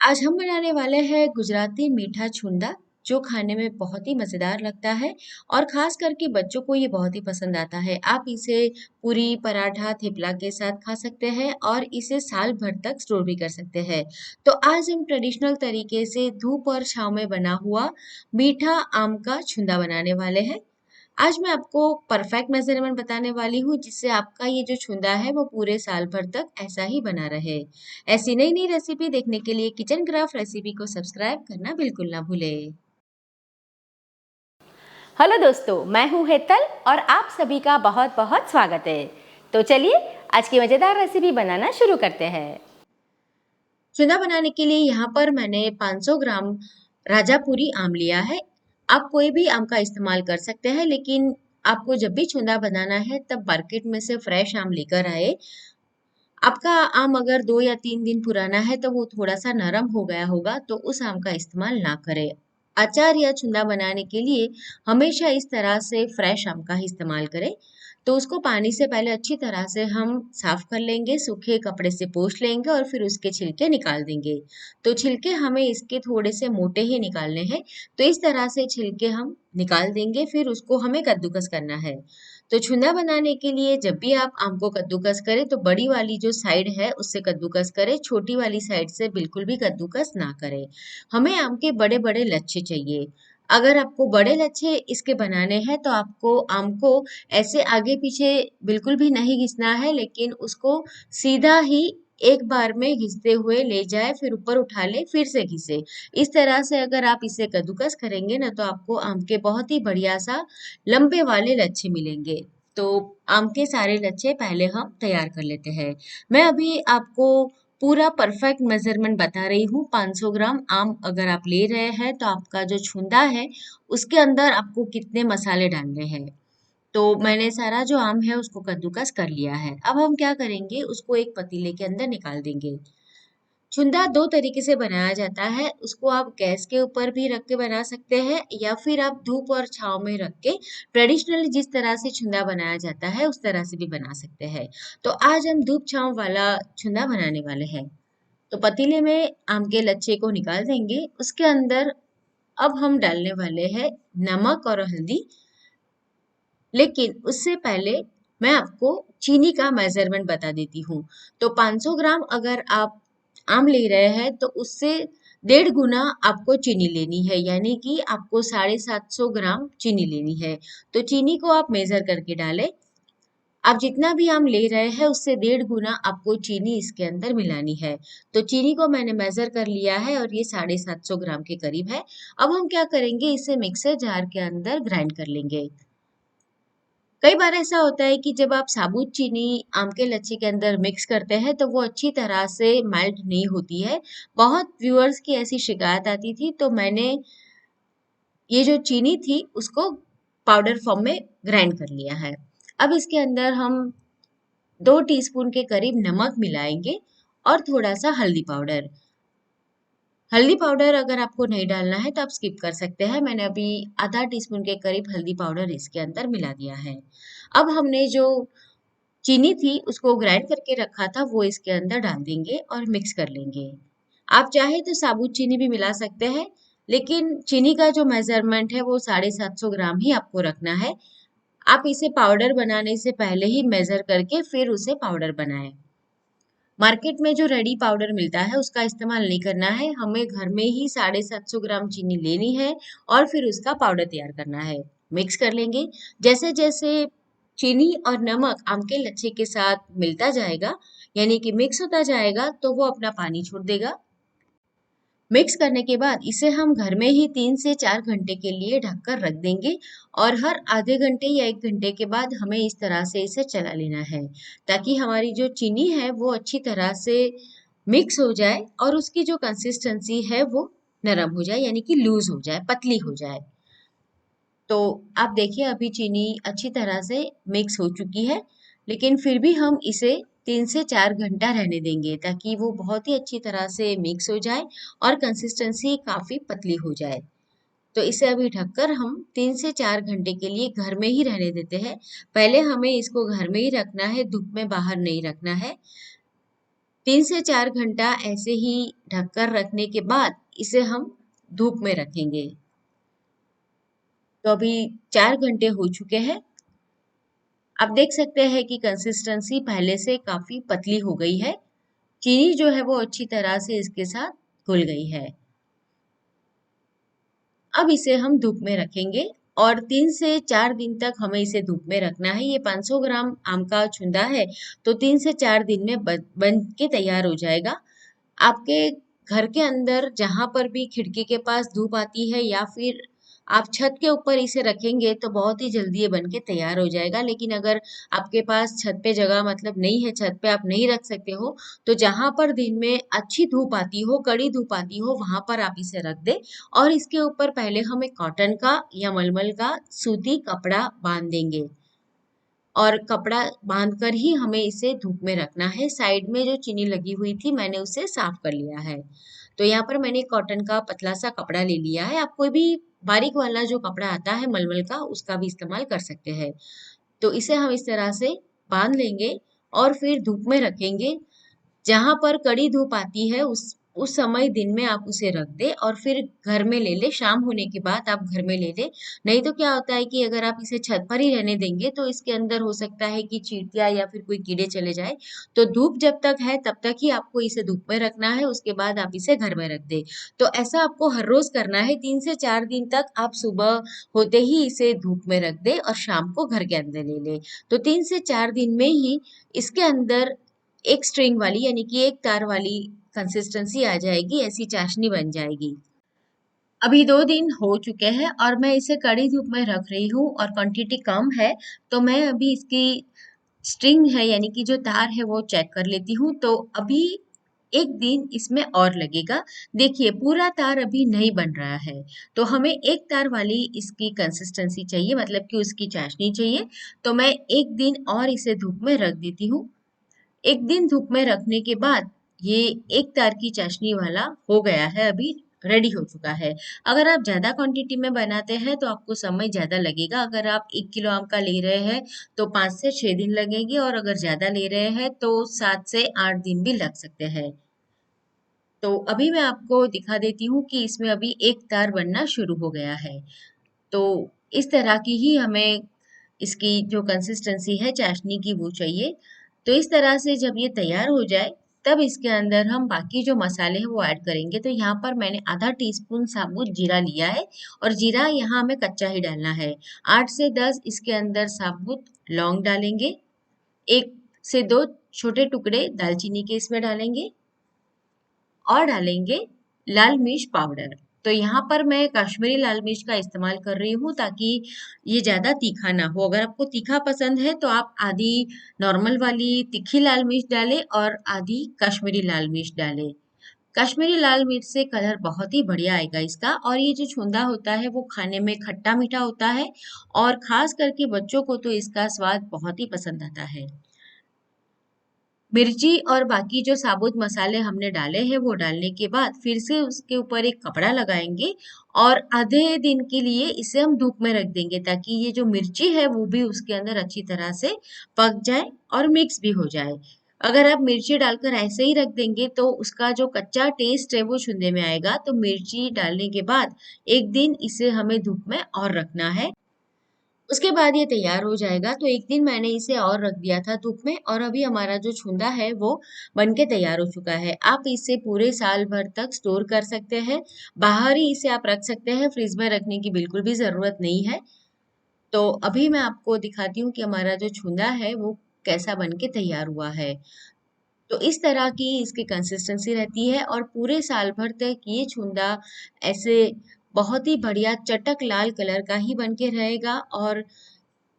आज हम बनाने वाले हैं गुजराती मीठा छुंदा जो खाने में बहुत ही मज़ेदार लगता है और ख़ास करके बच्चों को ये बहुत ही पसंद आता है। आप इसे पूरी, पराठा, थेपला के साथ खा सकते हैं और इसे साल भर तक स्टोर भी कर सकते हैं। तो आज हम ट्रेडिशनल तरीके से धूप और छाँव में बना हुआ मीठा आम का छुंदा बनाने वाले हैं। आज मैं आपको परफेक्ट मेजरमेंट बताने वाली हूँ जिससे आपका ये जो छुंदा है वो पूरे साल भर तक ऐसा ही बना रहे। ऐसी नई नई रेसिपी देखने के लिए किचन क्राफ्ट रेसिपी को सब्सक्राइब करना बिल्कुल ना भूलें। हेलो दोस्तों, मैं हूँ हेतल और आप सभी का बहुत बहुत स्वागत है। तो चलिए आज की मज़ेदार रेसिपी बनाना शुरू करते हैं। छुंदा बनाने के लिए यहाँ पर मैंने 500 ग्राम राजापुरी आम लिया है। आप कोई भी आम का इस्तेमाल कर सकते हैं, लेकिन आपको जब भी छुंदा बनाना है तब मार्केट में से फ्रेश आम लेकर आए। आपका आम अगर 2 या 3 दिन पुराना है तो वो थोड़ा-सा नरम हो गया होगा, तो उस आम का इस्तेमाल ना करें। अचार या छुंदा बनाने के लिए हमेशा इस तरह से फ्रेश आम का ही इस्तेमाल करें। तो उसको पानी से पहले अच्छी तरह से हम साफ कर लेंगे, सूखे कपड़े से पोंछ लेंगे और फिर उसके छिलके निकाल देंगे। तो छिलके हमें इसके थोड़े से मोटे ही निकालने हैं, तो इस तरह से छिलके हम निकाल देंगे, फिर उसको हमें कद्दूकस करना है। तो छुंदा बनाने के लिए जब भी आप आम को कद्दूकस करें तो बड़ी वाली जो साइड है उससे कद्दूकस करें, छोटी वाली साइड से बिल्कुल भी कद्दूकस ना करें। हमें आम के बड़े बड़े लच्छे चाहिए। अगर आपको बड़े लच्छे इसके बनाने हैं तो आपको आम को ऐसे आगे पीछे बिल्कुल भी नहीं घिसना है, लेकिन उसको सीधा ही एक बार में घिसते हुए ले जाए, फिर ऊपर उठा ले, फिर से घिसे। इस तरह से अगर आप इसे कद्दूकस करेंगे ना तो आपको आम के बहुत ही बढ़िया सा लंबे वाले लच्छे मिलेंगे। तो आम के सारे लच्छे पहले हम तैयार कर लेते हैं। मैं अभी आपको पूरा परफेक्ट मेजरमेंट बता रही हूँ। 500 ग्राम आम अगर आप ले रहे हैं तो आपका जो छुंदा है उसके अंदर आपको कितने मसाले डालने हैं। तो मैंने सारा जो आम है उसको कद्दूकस कर लिया है। अब हम क्या करेंगे, उसको एक पतीले के अंदर निकाल देंगे। छुंदा दो तरीके से बनाया जाता है। उसको आप गैस के ऊपर भी रख के बना सकते हैं या फिर आप धूप और छांव में रख के ट्रेडिशनली जिस तरह से छुंदा बनाया जाता है उस तरह से भी बना सकते हैं। तो आज हम धूप छांव वाला छुंदा बनाने वाले हैं। तो पतीले में आम के लच्छे को निकाल देंगे। उसके अंदर अब हम डालने वाले हैं नमक और हल्दी। लेकिन उससे पहले मैं आपको चीनी का मेजरमेंट बता देती हूँ। तो 500 ग्राम अगर आप आम ले रहे हैं तो उससे 1.5 गुना आपको चीनी लेनी है, यानी कि आपको 750 ग्राम चीनी लेनी है। तो चीनी को आप मेजर करके डालें। आप जितना भी आम ले रहे हैं उससे 1.5 गुना आपको चीनी इसके अंदर मिलानी है। तो चीनी को मैंने मेजर कर लिया है और ये 750 ग्राम के करीब है। अब हम क्या करेंगे, इसे मिक्सर जार के अंदर ग्राइंड कर लेंगे। कई बार ऐसा होता है कि जब आप साबुत चीनी आम के लच्छे के अंदर मिक्स करते हैं तो वो अच्छी तरह से मेल्ट नहीं होती है। बहुत व्यूअर्स की ऐसी शिकायत आती थी, तो मैंने ये जो चीनी थी उसको पाउडर फॉर्म में ग्राइंड कर लिया है। अब इसके अंदर हम 2 टीस्पून के करीब नमक मिलाएंगे और थोड़ा सा हल्दी पाउडर। हल्दी पाउडर अगर आपको नहीं डालना है तो आप स्किप कर सकते हैं। मैंने अभी आधा टीस्पून के करीब हल्दी पाउडर इसके अंदर मिला दिया है। अब हमने जो चीनी थी उसको ग्राइंड करके रखा था वो इसके अंदर डाल देंगे और मिक्स कर लेंगे। आप चाहे तो साबुत चीनी भी मिला सकते हैं, लेकिन चीनी का जो मेजरमेंट है वो 750 ग्राम ही आपको रखना है। आप इसे पाउडर बनाने से पहले ही मेजर करके फिर उसे पाउडर बनाएं। मार्केट में जो रेडी पाउडर मिलता है उसका इस्तेमाल नहीं करना है। हमें घर में ही 750 ग्राम चीनी लेनी है और फिर उसका पाउडर तैयार करना है। मिक्स कर लेंगे। जैसे जैसे चीनी और नमक आम के लच्छे के साथ मिलता जाएगा, यानी कि मिक्स होता जाएगा, तो वो अपना पानी छोड़ देगा। मिक्स करने के बाद इसे हम घर में ही 3 से 4 घंटे के लिए ढककर रख देंगे और हर आधे घंटे या 1 घंटे के बाद हमें इस तरह से इसे चला लेना है, ताकि हमारी जो चीनी है वो अच्छी तरह से मिक्स हो जाए और उसकी जो कंसिस्टेंसी है वो नरम हो जाए, यानी कि लूज हो जाए, पतली हो जाए। तो आप देखिए अभी चीनी अच्छी तरह से मिक्स हो चुकी है, लेकिन फिर भी हम इसे 3 से 4 घंटा रहने देंगे ताकि वो बहुत ही अच्छी तरह से मिक्स हो जाए और कंसिस्टेंसी काफी पतली हो जाए। तो इसे अभी ढककर हम 3 से 4 घंटे के लिए घर में ही रहने देते हैं। पहले हमें इसको घर में ही रखना है, धूप में बाहर नहीं रखना है। 3 से 4 घंटा ऐसे ही ढककर रखने के बाद इसे हम धूप में रखेंगे। तो अभी 4 घंटे हो चुके हैं। आप देख सकते हैं कि कंसिस्टेंसी पहले से काफी पतली हो गई है। चीनी जो है वो अच्छी तरह से इसके साथ घुल गई है। अब इसे हम धूप में रखेंगे और 3 से 4 दिन तक हमें इसे धूप में रखना है। ये 500 ग्राम आम का छुंदा है, तो 3 से 4 दिन में बन के तैयार हो जाएगा। आपके घर के अंदर जहां पर भी खिड़की के पास धूप आती है या फिर आप छत के ऊपर इसे रखेंगे तो बहुत ही जल्दी ये बन के तैयार हो जाएगा। लेकिन अगर आपके पास छत पे जगह मतलब नहीं है, छत पे आप नहीं रख सकते हो, तो जहां पर दिन में अच्छी धूप आती हो, कड़ी धूप आती हो, वहां पर आप इसे रख दे। और इसके ऊपर पहले हम एक कॉटन का या मलमल का सूती कपड़ा बांध देंगे और कपड़ा बांधकर ही हमें इसे धूप में रखना है। साइड में जो चीनी लगी हुई थी मैंने उसे साफ कर लिया है। तो यहाँ पर मैंने कॉटन का पतला सा कपड़ा ले लिया है। आप कोई भी बारीक वाला जो कपड़ा आता है मलमल का उसका भी इस्तेमाल कर सकते हैं। तो इसे हम इस तरह से बांध लेंगे और फिर धूप में रखेंगे। जहां पर कड़ी धूप आती है उस समय दिन में आप उसे रख दे और फिर घर में ले ले। शाम होने के बाद आप घर में ले ले। नहीं तो क्या होता है कि अगर आप इसे छत पर ही रहने देंगे तो इसके अंदर हो सकता है कि चींटियां या फिर कोई कीड़े चले जाए। तो धूप जब तक है तब तक ही आपको इसे धूप में रखना है, उसके बाद आप इसे घर में रख दे। तो ऐसा आपको हर रोज करना है। 3 से 4 दिन तक आप सुबह होते ही इसे धूप में रख दे और शाम को घर के अंदर ले ले। तो 3 से 4 दिन में ही इसके अंदर एक स्ट्रिंग वाली यानी कि एक तार वाली कंसिस्टेंसी आ जाएगी, ऐसी चाशनी बन जाएगी। अभी 2 दिन हो चुके हैं और मैं इसे कड़ी धूप में रख रही हूँ और क्वांटिटी कम है। तो मैं अभी इसकी स्ट्रिंग है यानी कि जो तार है वो चेक कर लेती हूँ। तो अभी एक दिन इसमें और लगेगा। देखिए पूरा तार अभी नहीं बन रहा है, तो हमें एक तार वाली इसकी कंसिस्टेंसी चाहिए, मतलब कि उसकी चाशनी चाहिए। तो मैं एक दिन और इसे धूप में रख देती हूँ। एक दिन धूप में रखने के बाद ये एक तार की चाशनी वाला हो गया है, अभी रेडी हो चुका है। अगर आप ज्यादा क्वांटिटी में बनाते हैं तो आपको समय ज्यादा लगेगा। अगर आप 1 किलो आम का ले रहे हैं तो 5 से 6 दिन लगेंगे और अगर ज्यादा ले रहे हैं तो 7 से 8 दिन भी लग सकते हैं। तो अभी मैं आपको दिखा देती हूँ कि इसमें अभी एक तार बनना शुरू हो गया है। तो इस तरह की ही हमें इसकी जो कंसिस्टेंसी है चाशनी की वो चाहिए। तो इस तरह से जब ये तैयार हो जाए तब इसके अंदर हम बाकी जो मसाले हैं वो ऐड करेंगे। तो यहाँ पर मैंने आधा टीस्पून साबुत जीरा लिया है और जीरा यहाँ हमें कच्चा ही डालना है। 8 से 10 इसके अंदर साबुत लौंग डालेंगे। 1 से 2 छोटे टुकड़े दालचीनी के इसमें डालेंगे और डालेंगे लाल मिर्च पाउडर। तो यहाँ पर मैं कश्मीरी लाल मिर्च का इस्तेमाल कर रही हूँ ताकि ये ज्यादा तीखा ना हो। अगर आपको तीखा पसंद है तो आप आधी नॉर्मल वाली तीखी लाल मिर्च डालें और आधी कश्मीरी लाल मिर्च डालें। कश्मीरी लाल मिर्च से कलर बहुत ही बढ़िया आएगा इसका। और ये जो छुंदा होता है वो खाने में खट्टा मीठा होता है और खास करके बच्चों को तो इसका स्वाद बहुत ही पसंद आता है। मिर्ची और बाकी जो साबुत मसाले हमने डाले हैं वो डालने के बाद फिर से उसके ऊपर एक कपड़ा लगाएंगे और आधे दिन के लिए इसे हम धूप में रख देंगे ताकि ये जो मिर्ची है वो भी उसके अंदर अच्छी तरह से पक जाए और मिक्स भी हो जाए। अगर आप मिर्ची डालकर ऐसे ही रख देंगे तो उसका जो कच्चा टेस्ट है वो छूंदे में आएगा। तो मिर्ची डालने के बाद एक दिन इसे हमें धूप में और रखना है। उसके बाद ये तैयार हो जाएगा। तो एक दिन मैंने इसे और रख दिया था धूप में और अभी हमारा जो छुंदा है वो बन के तैयार हो चुका है। आप इसे पूरे साल भर तक स्टोर कर सकते हैं। बाहर ही इसे आप रख सकते हैं, फ्रिज में रखने की बिल्कुल भी जरूरत नहीं है। तो अभी मैं आपको दिखाती हूँ कि हमारा जो छुंदा है वो कैसा बन के तैयार हुआ है। तो इस तरह की इसकी कंसिस्टेंसी रहती है और पूरे साल भर तक ये छुंदा ऐसे बहुत ही बढ़िया चटक लाल कलर का ही बन के रहेगा। और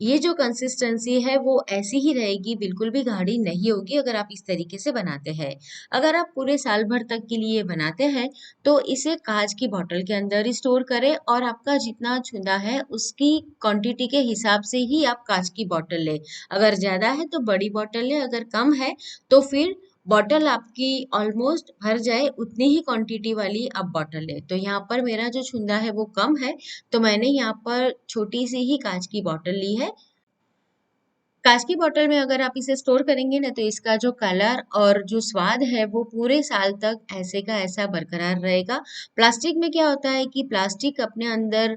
ये जो कंसिस्टेंसी है वो ऐसी ही रहेगी, बिल्कुल भी गाढ़ी नहीं होगी अगर आप इस तरीके से बनाते हैं। अगर आप पूरे साल भर तक के लिए बनाते हैं तो इसे कांच की बोतल के अंदर ही स्टोर करें और आपका जितना छुंदा है उसकी क्वांटिटी के हिसाब से ही आप कांच की बोतल लें। अगर ज्यादा है तो बड़ी बोतल लें, अगर कम है तो फिर बॉटल आपकी ऑलमोस्ट भर जाए उतनी ही क्वांटिटी वाली आप बॉटल लें। तो यहाँ पर मेरा जो छुंदा है वो कम है तो मैंने यहाँ पर छोटी सी ही कांच की बोतल ली है। कांच की बॉटल में अगर आप इसे स्टोर करेंगे ना तो इसका जो कलर और जो स्वाद है वो पूरे साल तक ऐसे का ऐसा बरकरार रहेगा। प्लास्टिक में क्या होता है कि प्लास्टिक अपने अंदर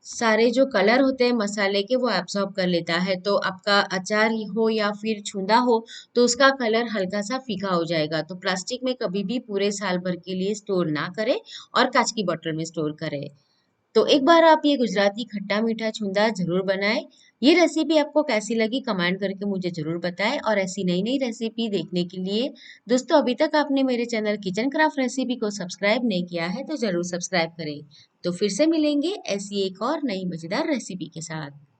सारे जो कलर होते हैं मसाले के वो एब्जॉर्ब कर लेता है, तो आपका अचार ही हो या फिर छुंदा हो तो उसका कलर हल्का सा फीका हो जाएगा। तो प्लास्टिक में कभी भी पूरे साल भर के लिए स्टोर ना करें और कांच की बॉटल में स्टोर करें। तो एक बार आप ये गुजराती खट्टा मीठा छुंदा जरूर बनाएं। ये रेसिपी आपको कैसी लगी कमेंट करके मुझे जरूर बताएं, और ऐसी नई नई रेसिपी देखने के लिए दोस्तों अभी तक आपने मेरे चैनल किचन क्राफ्ट रेसिपी को सब्सक्राइब नहीं किया है तो जरूर सब्सक्राइब करें। तो फिर से मिलेंगे ऐसी एक और नई मजेदार रेसिपी के साथ।